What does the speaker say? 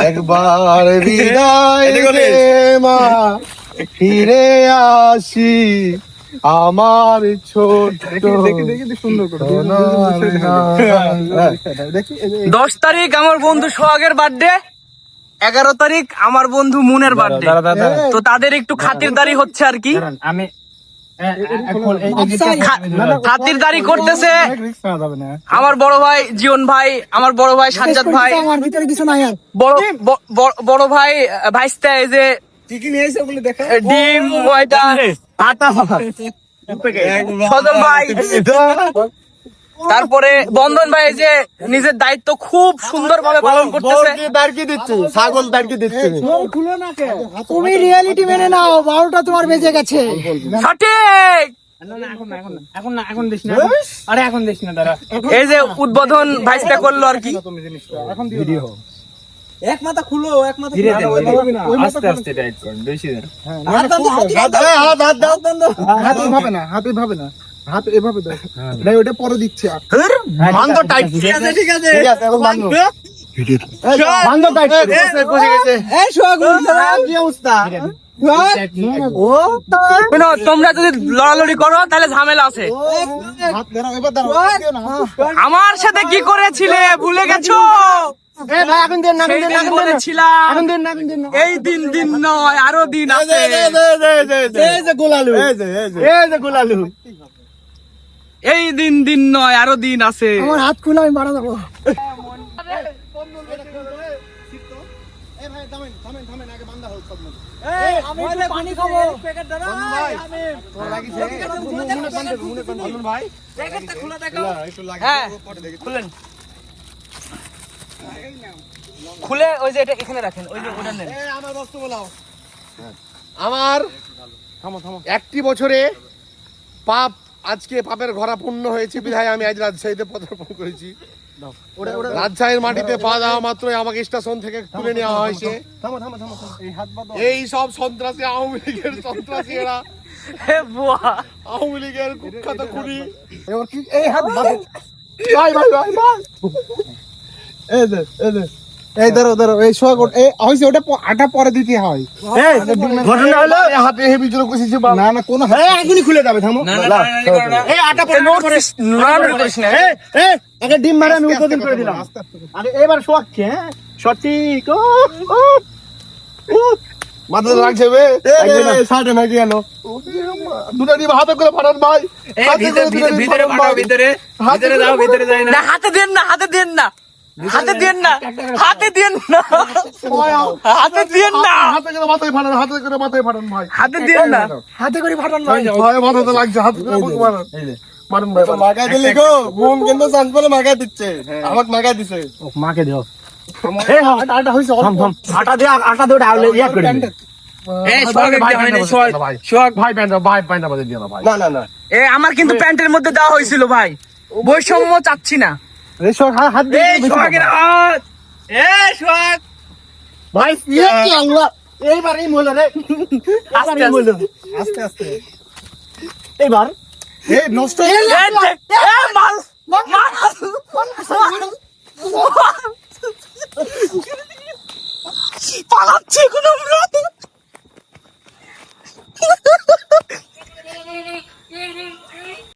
একবার বিদায় দে মা, ফিরে আসি আমার ছোট। সুন্দর করে 10 তারিখ আমার বন্ধু সোহাগের বার্থডে, 11 তারিখ আমার বন্ধু মুনের বার্থডে। তো তাদের একটু খাতিরদারি হচ্ছে আর কি। আমি খাতিরদারি করতেছে আমার বড় ভাই জীবন ভাই, আমার বড় ভাই সাজ্জাদ ভাই, আমার ভিতরে কিছু নাই আর। বড় ভাই ভাইস্তা, এই যে ডিম ওইটা সদর ভাই, তারপরে বন্ধন ভাই যে নিজের দায়িত্ব খুব সুন্দরভাবে পালন করতেছে। ছাগল দাঁড়িয়ে দিচ্ছে। তুমি রিয়েলিটি মেনে নাও, 12টা তোমার বেজে গেছে। সঠিক। এখন দিস না, আরে এখন দিস না, দাঁড়া। এই যে উদ্বোধন ভাইস্তা করলো আর কি। এক মাথা খুলো, এক মাথা আস্তে আস্তে টাইট কর, বেশি দেন। হাতে ভাবে না, হাত এভাবে দেয়। ওটা পরে দিচ্ছে। বান্ধব টাইট। ঠিক আছে ঠিক আছে, এখন বান্ধব। বান্ধব টাইট। এই সোহাগ কি অবস্থা? তোমরা যদি লড়ালড়ি করো তাহলে ঝামেলা আছে। আমার সাথে কি করেছিলে ভুলে গেছো? সেদিন বলেছিলাম এই দিন দিন নয় আরো দিন আছে। এই দিন দিন নয় আরো দিন আছে। আমার হাত খুলে আমি মারা দেবো। পানি খাবো। হ্যাঁ খুলেন, খুলে ওই যে এটা এখানে রাখেন, ওই যে ওটা নেন। আমার 1টি বছরে পাপ, আজকে পাপের ঘোড়া পূর্ণ হয়েছে বিধায় আমি আজ রাজশাহীতে পদার্পণ করেছি। রাজশাহীর মাটিতে পা দেওয়া মাত্রই আমাকে স্টেশন থেকে তুলে নেওয়া হয়েছে। এই সব সন্ত্রাসী, আওয়ামী লীগের সন্ত্রাসী, এরা আওয়ামী লীগের কুখ্যাত খুনি। এই হাত ভাই এই ধরো এই সোয়া হয়েছে, ওটা আটা পরে দিতে হয়। ঘটনা হলো হাতে হেভি জোর কষিছে। না না কোন এখনই খুলে যাবে, থামো। এই আটা পরে একটা ডিম মারে আমি উদ্বোধন করে দিলাম। আরে এবার সোয়াচ্ছে। হ্যাঁ সঠিক। মাথা লাগছে বে, সাইডে মাইকে গেল। দুটো ডিম হাতে করে ফাটান ভাই। ভিতরে পাঠাও, ভিতরে যাও, ভিতরে যাই না। হাতে দেন না, হাতে দেন না, হাতে দেন না, হাতে দেন না, হাতে দেন না, হাতে করে মাথায় ফাটান, হাতে করে মাথায় ফাটান ভাই। হাতে দেন না। হাতে করে ফাটান ভাই। ভাই মাথাতে লাগছে, হাতে করে মারান। মারুন ভাই, মাগাই দিলি গো। বোন কিন্তু চান্স পেলে মাগাই দিচ্ছে, আমাকে মাগাই দিছে। মাকে দিও। এই আটা হইছে, আটা দে, আটা দে, ডাউলে ইয়া করে দে। এই সোহাগ ভাই, সোহাগ ভাই প্যান্ট বাজে দিও না ভাই। না না না, এ আমার কিন্তু প্যান্টের মধ্যে দেওয়া হয়েছিল ভাই, বৈষম্য চাচ্ছি না। এই সোহাগ হাত দিয়ে এই সোহাগের হাত, এই সোহাগ ভাই ইয়ে কি আল্লাহ। এইবার এই মহিলা রে, আস্তে আস্তে। আস্তে আস্তে এইবার এই নষ্ট এই